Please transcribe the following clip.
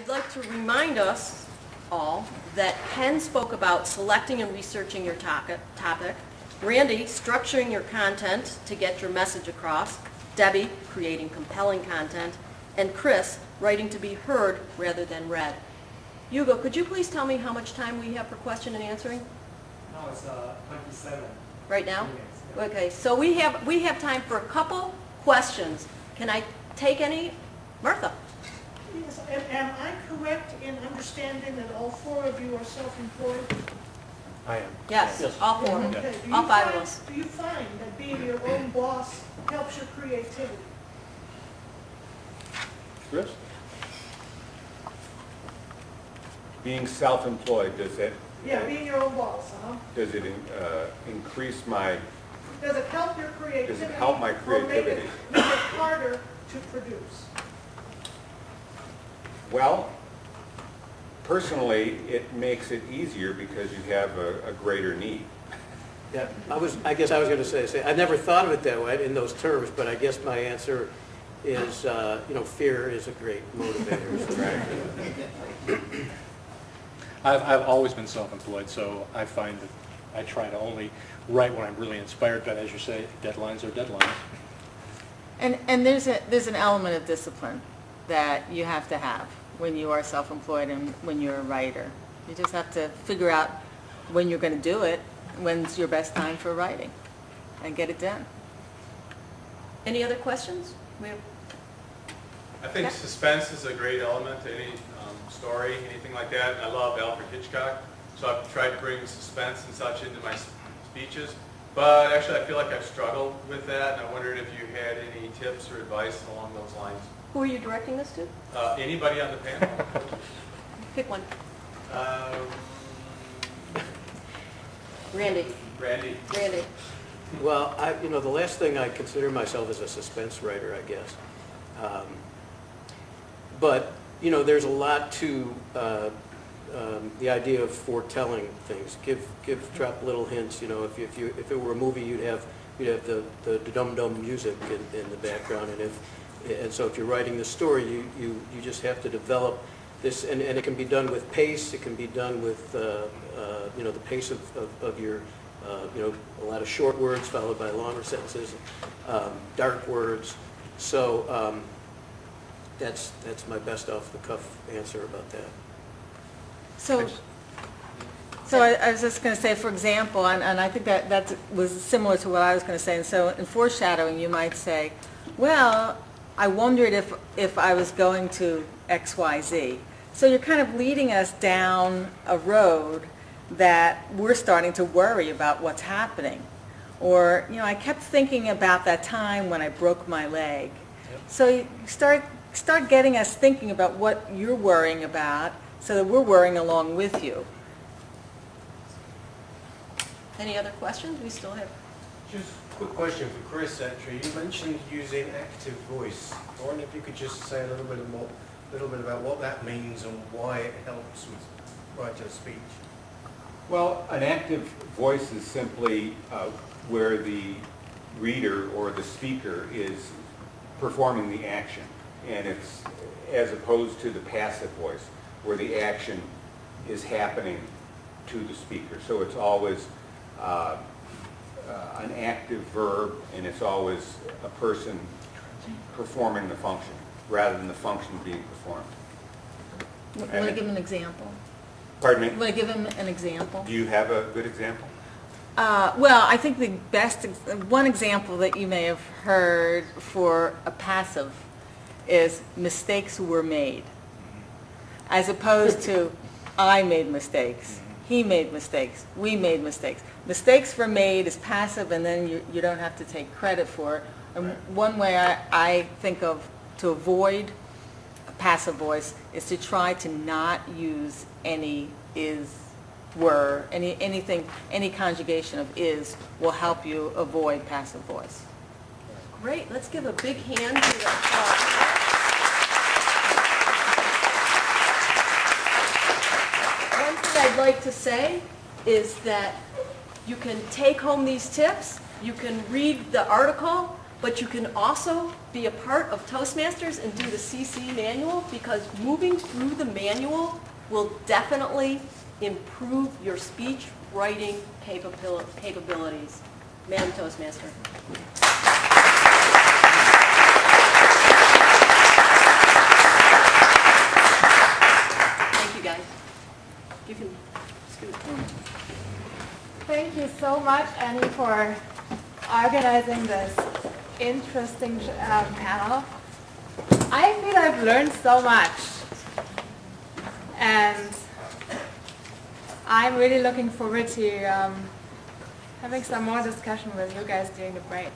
I'd like to remind us all that Ken spoke about selecting and researching your topic, Randy structuring your content to get your message across, Debbie creating compelling content, and Chris writing to be heard rather than read. Hugo, could you please tell me how much time we have for question and answering? No, it's 27. Right now? Minutes, yeah. Okay, so we have time for a couple questions. Can I take any? Martha? Yes, am I correct in understanding that all four of you are self-employed? I am. Yes, all four. Okay. Do you All five of find- us. Do you find that being your own boss helps your creativity? Chris? Being self-employed, does it Being your own boss, increase my, Does it help your creativity? Does it help my creativity? Or make it harder to produce? well, personally, it makes it easier because you have a greater need. Yeah, I guess I was going to say, I never thought of it that way in those terms, but I guess my answer is, fear is a great motivator. Right. I've always been self-employed, so I find that I try to only write when I'm really inspired, but as you say, deadlines are deadlines. And there's an element of discipline that you have to have when you are self-employed and when you're a writer. You just have to figure out when you're going to do it, when's your best time for writing, and get it done. Any other questions? We have, I think Yeah. suspense is a great element to any story, anything like that. I love Alfred Hitchcock, so I've tried to bring suspense and such into my speeches. But actually, I feel like I've struggled with that, and I wondered if you had any tips or advice along those lines. who are you directing this to? Anybody on the panel? Pick one. Um, Randy. Randy. Randy. Well, the last thing I consider myself is a suspense writer, I guess. But there's a lot to the idea of foretelling things. Drop little hints. If it were a movie, you'd have the dum-dum music in the background, and so if you're writing the story, you just have to develop this, and it can be done with pace. It can be done with the pace of your a lot of short words followed by longer sentences, dark words. So that's my best off the cuff answer about that. So I was just going to say, for example, and I think that was similar to what I was going to say. And so in foreshadowing, you might say, well, I wondered if I was going to X, Y, Z. So you're kind of leading us down a road that we're starting to worry about what's happening. Or, I kept thinking about that time when I broke my leg. Yep. So you start getting us thinking about what you're worrying about so that we're worrying along with you. Any other questions? We still have. Just a quick question for Chris, actually. You mentioned using active voice. I wonder if you could just say a little bit about what that means and why it helps with writing a speech. Well, an active voice is simply where the reader or the speaker is performing the action, and it's as opposed to the passive voice where the action is happening to the speaker. So it's always an active verb, and it's always a person performing the function rather than the function being performed. Want to give him an example? Pardon me? Want to give him an example? Do you have a good example? Well, I think the best, one example that you may have heard for a passive is mistakes were made, as opposed to I made mistakes, he made mistakes, we made mistakes. Mistakes were made is passive, and then you don't have to take credit for it. And one way I think of to avoid a passive voice is to try to not use any is, were, any conjugation of is will help you avoid passive voice. Great. Let's give a big hand to the One thing I'd like to say is that you can take home these tips, you can read the article, But you can also be a part of Toastmasters and do the CC manual, because moving through the manual will definitely improve your speech writing capabilities. Madam Toastmaster. Thank you, guys. You can scoot. Thank you so much, Annie, for organizing this interesting panel. I feel I've learned so much, and I'm really looking forward to having some more discussion with you guys during the break.